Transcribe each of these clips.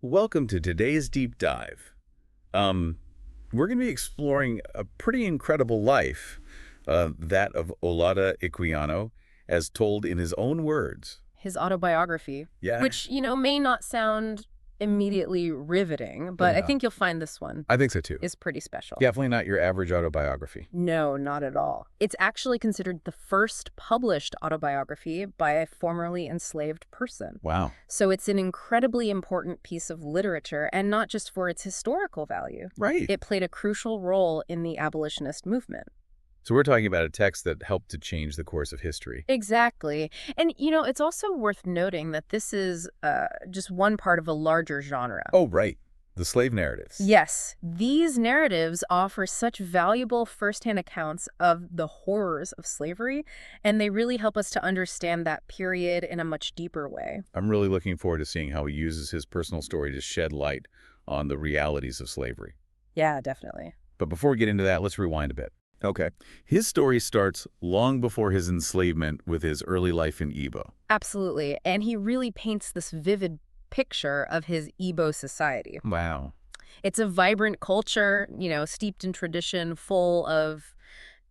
Welcome to today's deep dive. We're going to be exploring a pretty incredible life, that of Olaudah Equiano, as told in his own words. His autobiography, Yeah, which, may not sound immediately riveting, but I yeah. think you'll find this one I think so too. is pretty special. Definitely not your average autobiography. No, not at all. It's actually considered the first published autobiography by a formerly enslaved person. Wow. So it's an incredibly important piece of literature, and not just for its historical value. Right. It played a crucial role in the abolitionist movement. So we're talking about a text that helped to change the course of history. Exactly. And, it's also worth noting that this is just one part of a larger genre. Oh, right. The slave narratives. Yes, these narratives offer such valuable firsthand accounts of the horrors of slavery, and they really help us to understand that period in a much deeper way. I'm really looking forward to seeing how he uses his personal story to shed light on the realities of slavery. Yeah, definitely. But before we get into that, let's rewind a bit. Okay. His story starts long before his enslavement with his early life in Igbo. Absolutely. And he really paints this vivid picture of his Igbo society. Wow. It's a vibrant culture, steeped in tradition, full of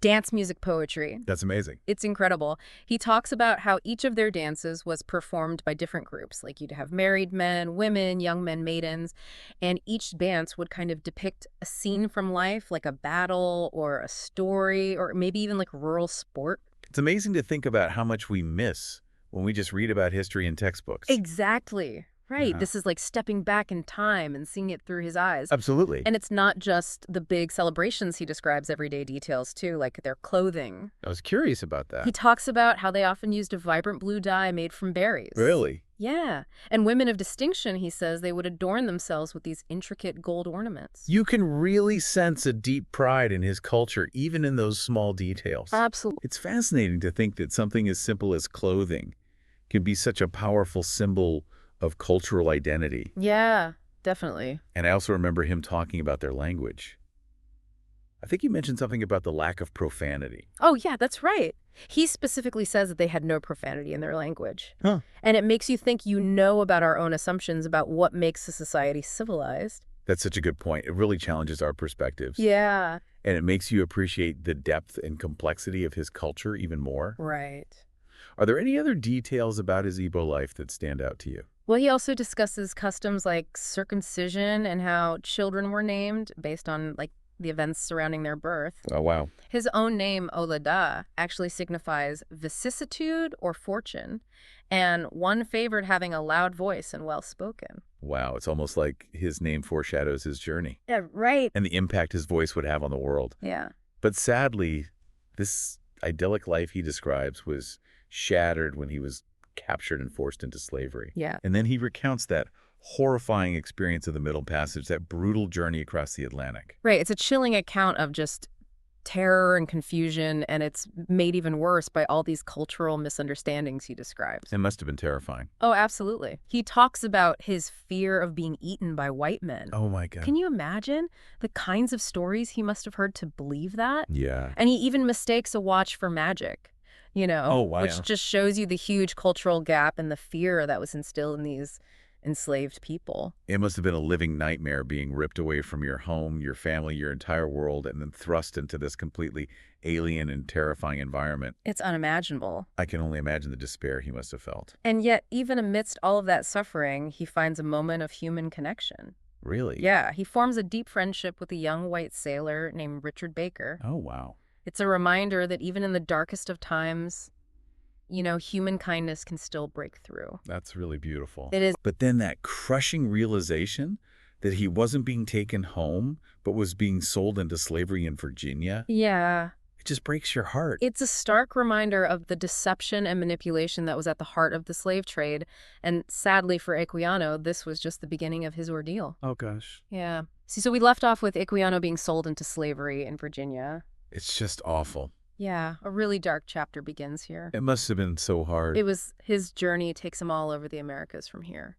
dance music poetry. That's amazing. It's incredible. He talks about how each of their dances was performed by different groups. Like you'd have married men, women, young men, maidens, and each dance would kind of depict a scene from life, like a battle or a story, or maybe even like rural sport. It's amazing to think about how much we miss when we just read about history in textbooks. Exactly. Right. Yeah. This is like stepping back in time and seeing it through his eyes. Absolutely. And it's not just the big celebrations. He describes everyday details too, like their clothing. I was curious about He that. talks about how they often used a vibrant blue dye made from berries. Really? Yeah. And women of distinction, he says, they would adorn themselves with these intricate gold ornaments. You can really sense a deep pride in his culture, even in those small details. Absolutely. It's fascinating to think that something as simple as clothing can be such a powerful symbol of cultural identity. Yeah, definitely. And I also remember him talking about their language. I think you mentioned something about the lack of profanity. Oh, yeah, that's right. He specifically says that they had no profanity in their language. Huh. And it makes you think about our own assumptions about what makes a society civilized. That's such a good point. It really challenges our perspectives. Yeah. And it makes you appreciate the depth and complexity of his culture even more. Right. Are there any other details about his Igbo life that stand out to you? Well, he also discusses customs like circumcision and how children were named based on like the events surrounding their birth. Oh, wow. His own name, Olaudah, actually signifies vicissitude or fortune, and one favored having a loud voice and well-spoken. Wow, it's almost like his name foreshadows his journey Yeah, right. and the impact his voice would have on the world. Yeah. But sadly, this idyllic life he describes was shattered when he was captured and forced into slavery. Yeah. And then he recounts that horrifying experience of the Middle Passage, that brutal journey across the Atlantic. Right. It's a chilling account of just terror and confusion, and it's made even worse by all these cultural misunderstandings he describes. It must have been terrifying. Oh, absolutely. He talks about his fear of being eaten by white men. Oh, my God. Can you imagine the kinds of stories he must have heard to believe that? Yeah. And he even mistakes a watch for magic, Oh, wow. which just shows you the huge cultural gap and the fear that was instilled in these enslaved people. It must have been a living nightmare being ripped away from your home, your family, your entire world, and then thrust into this completely alien and terrifying environment. It's unimaginable. I can only imagine the despair he must have felt. And yet, even amidst all of that suffering, he finds a moment of human connection. Really? Yeah, he forms a deep friendship with a young white sailor named Richard Baker. Oh, wow. It's a reminder that even in the darkest of times, human kindness can still break through. That's really beautiful. It is. But then that crushing realization that he wasn't being taken home, but was being sold into slavery in Virginia, Yeah. it just breaks your heart. It's a stark reminder of the deception and manipulation that was at the heart of the slave trade. And sadly for Equiano, this was just the beginning of his ordeal. Oh, gosh. Yeah. See, so we left off with Equiano being sold into slavery in Virginia. It's just awful. Yeah, a really dark chapter begins here. It must have been so hard. It was his journey takes him all over the Americas from here.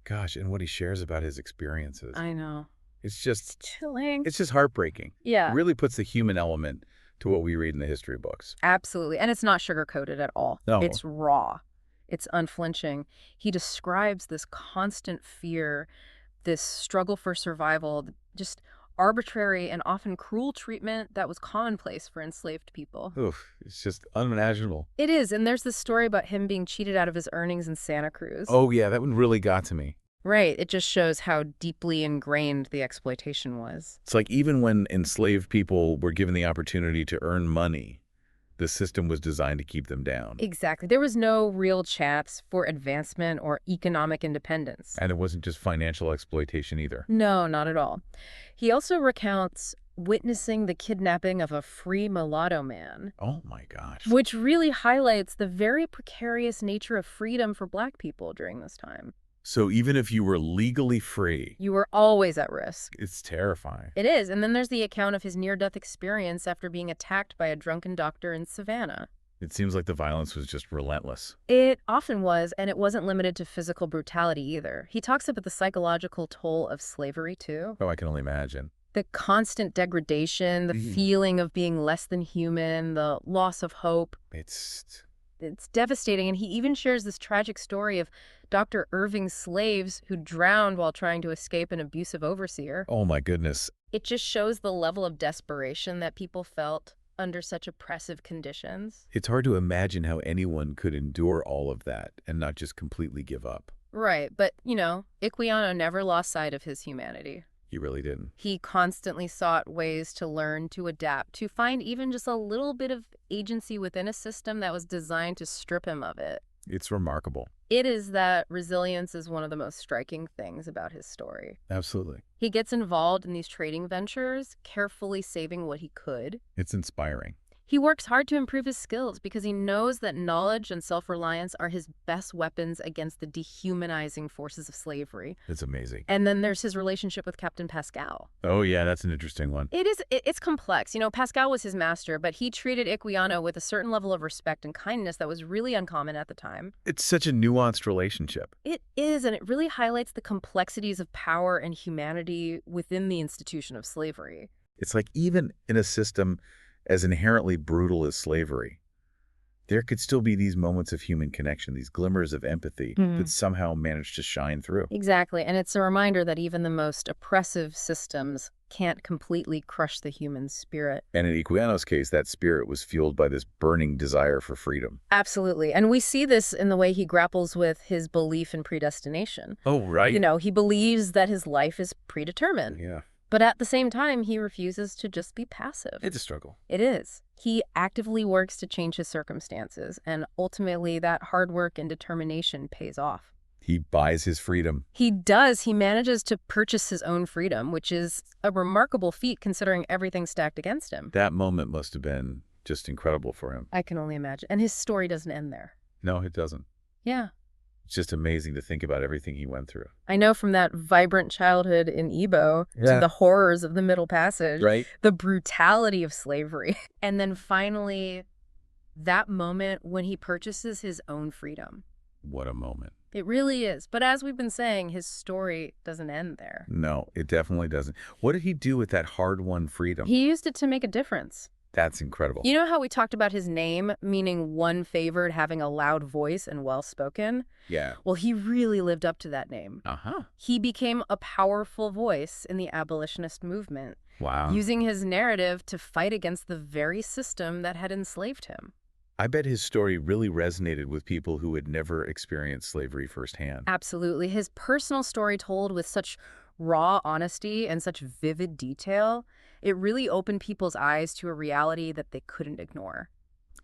Gosh, and what he shares about his experiences. I know. It's just Chilling. It's just heartbreaking. Yeah. It really puts the human element to what we read in the history books. Absolutely. And it's not sugar-coated at all. No. It's raw. It's unflinching. He describes this constant fear this struggle for survival, just arbitrary and often cruel treatment that was commonplace for enslaved people. Oof, it's just unimaginable. It is, and there's this story about him being cheated out of his earnings in Santa Cruz. Oh, yeah, that one really got to me. Right, it just shows how deeply ingrained the exploitation was. It's like even when enslaved people were given the opportunity to earn money, the system was designed to keep them down. Exactly. There was no real chance for advancement or economic independence. And it wasn't just financial exploitation either. No, not at all. He also recounts witnessing the kidnapping of a free mulatto man, Oh my gosh. which really highlights the very precarious nature of freedom for Black people during this time. So even if you were legally free, You were always at risk. it's terrifying. It is, and then there's the account of his near-death experience after being attacked by a drunken doctor in Savannah. It seems like the violence was just relentless. It often was, and it wasn't limited to physical brutality either. He talks about the psychological toll of slavery, too. Oh, I can only imagine. The constant degradation, the feeling of being less than human, the loss of hope. It's devastating, and he even shares this tragic story of Dr. Irving's slaves who drowned while trying to escape an abusive overseer. Oh my goodness. It just shows the level of desperation that people felt under such oppressive conditions. It's hard to imagine how anyone could endure all of that and not just completely give up. Right, but, Equiano never lost sight of his humanity. He really didn't. He constantly sought ways to learn, to adapt, to find even just a little bit of agency within a system that was designed to strip him of it. It's remarkable. It is that resilience is one of the most striking things about his story. Absolutely. He gets involved in these trading ventures, carefully saving what he could. It's inspiring. He works hard to improve his skills because he knows that knowledge and self-reliance are his best weapons against the dehumanizing forces of slavery. It's amazing. And then there's his relationship with Captain Pascal. Oh, yeah, that's an interesting one. It's complex. Pascal was his master, but he treated Equiano with a certain level of respect and kindness that was really uncommon at the time. It's such a nuanced relationship. It is, and it really highlights the complexities of power and humanity within the institution of slavery. It's like even in a system as inherently brutal as slavery, there could still be these moments of human connection, these glimmers of empathy that somehow manage to shine through. Exactly, and it's a reminder that even the most oppressive systems can't completely crush the human spirit. And in Equiano's case, that spirit was fueled by this burning desire for freedom. Absolutely, and we see this in the way he grapples with his belief in predestination. Oh, right. He believes that his life is predetermined. Yeah. But at the same time, he refuses to just be passive. It's a struggle. It is. He actively works to change his circumstances, and ultimately that hard work and determination pays off. He buys his freedom. He does. He manages to purchase his own freedom, which is a remarkable feat considering everything stacked against him. That moment must have been just incredible for him. I can only imagine. And his story doesn't end there. No, it doesn't. Yeah. It's just amazing to think about everything he went through. I know, from that vibrant childhood in Igbo to the horrors of the Middle Passage, Right? the brutality of slavery, and then finally that moment when he purchases his own freedom. What a moment. It really is. But as we've been saying, his story doesn't end there. No, it definitely doesn't. What did he do with that hard-won freedom? He used it to make a difference. That's incredible. You know how we talked about his name, meaning one favored, having a loud voice and well-spoken? Yeah. Well, he really lived up to that name. Uh-huh. He became a powerful voice in the abolitionist movement, Wow. using his narrative to fight against the very system that had enslaved him. I bet his story really resonated with people who had never experienced slavery firsthand. Absolutely. His personal story told with such raw honesty and such vivid detail, it really opened people's eyes to a reality that they couldn't ignore.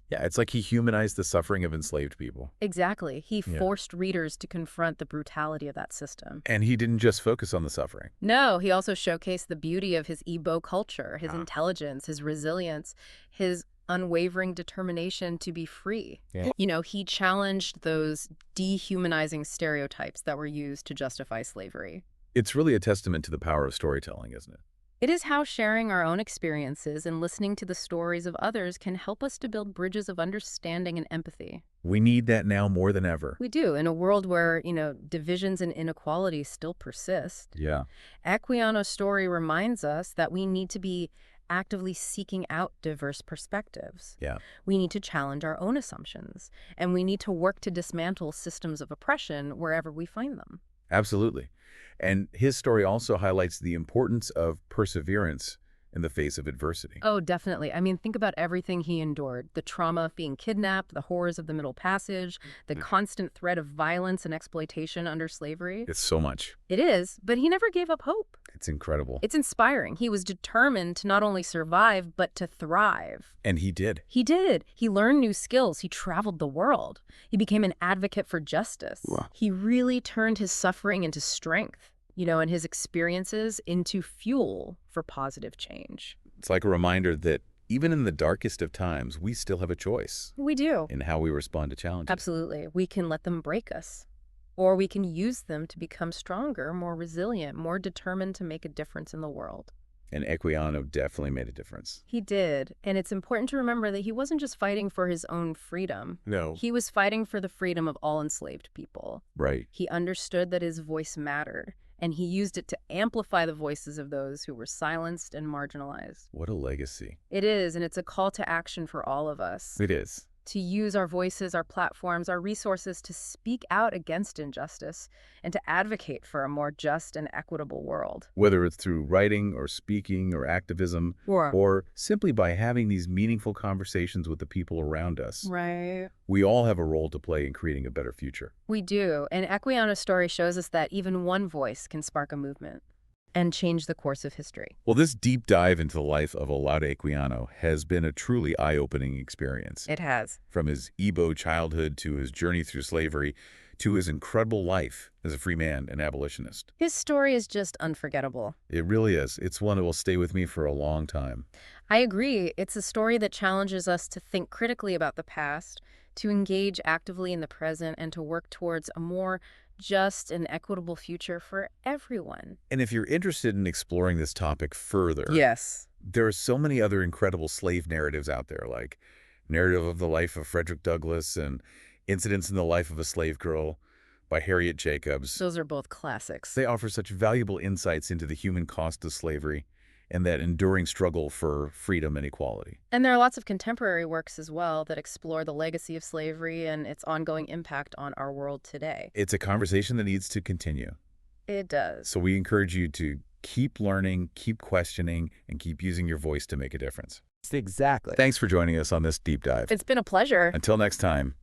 Yeah, it's like he humanized the suffering of enslaved people. Exactly. He forced readers to confront the brutality of that system. And he didn't just focus on the suffering. No, he also showcased the beauty of his Igbo culture, his intelligence, his resilience, his unwavering determination to be free. Yeah. He challenged those dehumanizing stereotypes that were used to justify slavery. It's really a testament to the power of storytelling, isn't it? It is how sharing our own experiences and listening to the stories of others can help us to build bridges of understanding and empathy. We need that now more than ever. We do, in a world where, divisions and inequalities still persist. Yeah. Equiano's story reminds us that we need to be actively seeking out diverse perspectives. Yeah. We need to challenge our own assumptions, and we need to work to dismantle systems of oppression wherever we find them. Absolutely. And his story also highlights the importance of perseverance in the face of adversity. Oh, definitely. I mean, think about everything he endured. The trauma of being kidnapped, the horrors of the Middle Passage, the constant threat of violence and exploitation under slavery. It's so much. It is, but he never gave up hope. It's incredible. It's inspiring. He was determined to not only survive, but to thrive. And he did. He did. He learned new skills. He traveled the world. He became an advocate for justice. Wow. He really turned his suffering into strength, and his experiences into fuel for positive change. It's like a reminder that even in the darkest of times, we still have a choice We do. in how we respond to challenges. Absolutely. We can let them break us, or we can use them to become stronger, more resilient, more determined to make a difference in the world. And Equiano definitely made a difference. He did, and it's important to remember that he wasn't just fighting for his own freedom. No. He was fighting for the freedom of all enslaved people. Right. He understood that his voice mattered, and he used it to amplify the voices of those who were silenced and marginalized. What a legacy. It is, and it's a call to action for all of us. It is. To use our voices, our platforms, our resources to speak out against injustice and to advocate for a more just and equitable world. Whether it's through writing or speaking or activism, or simply by having these meaningful conversations with the people around us, Right. we all have a role to play in creating a better future. We do, and Equiano's story shows us that even one voice can spark a movement and change the course of history. Well, this deep dive into the life of Olaudah Equiano has been a truly eye-opening experience. It has. From his Igbo childhood to his journey through slavery to his incredible life as a free man and abolitionist. His story is just unforgettable. It really is. It's one that will stay with me for a long time. I agree. It's a story that challenges us to think critically about the past, to engage actively in the present, and to work towards a more just and equitable future for everyone. And if you're interested in exploring this topic further, Yes. there are so many other incredible slave narratives out there, like Narrative of the Life of Frederick Douglass and Incidents in the Life of a Slave Girl by Harriet Jacobs. Those are both classics. They offer such valuable insights into the human cost of slavery and that enduring struggle for freedom and equality. And there are lots of contemporary works as well that explore the legacy of slavery and its ongoing impact on our world today. It's a conversation that needs to continue. It does. So we encourage you to keep learning, keep questioning, and keep using your voice to make a difference. Exactly. Thanks for joining us on this deep dive. It's been a pleasure. Until next time,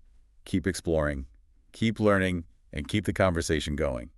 keep exploring, keep learning, and keep the conversation going.